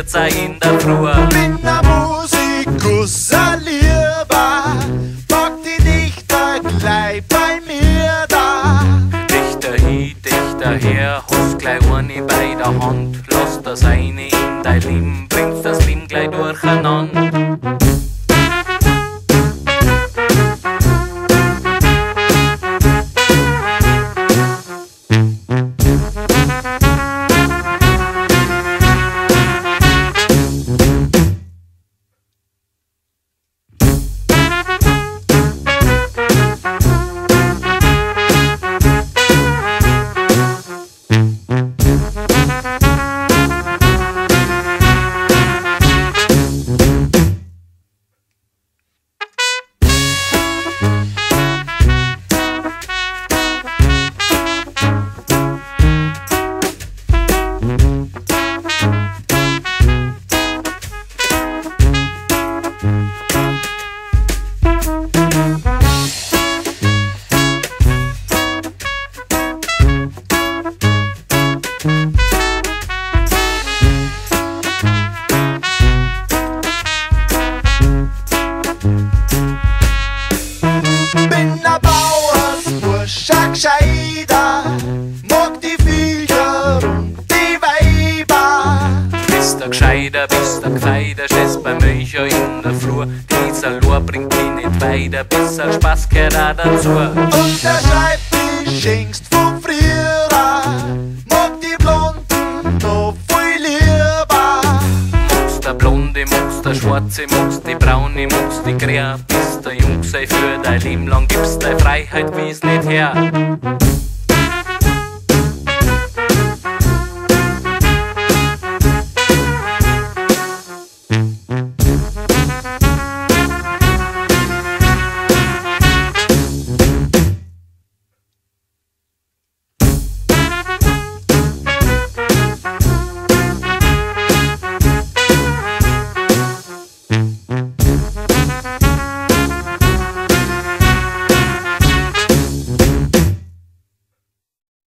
spürt's auch in der Früh. Bin der Musikus lieber, mag die Dichter gleich bei mir da. Dichter hin, dichter her, hast gleich eine bei der Hand. Lass das eine in dein Leben, bringst das Leben gleich durcheinander. Bin der Bauersbursch, ein Gescheiter, mag die Viecher und die Weiber. Bist der Gescheiter, bist der Gefeiter, stehst bei Milcher in der Flur. Dieser Lohr bringt mich nicht weiter, bis ein Spaß gehört auch dazu. Und der Schreibtisch hängst von früher, mag die Blonden noch viel lieber. Magst der Blonde, magst der Schwarze, magst die Braune, magst die Grä. Bist der Jung sei für dein Leben lang, gibst deine Freiheit wie's nicht her.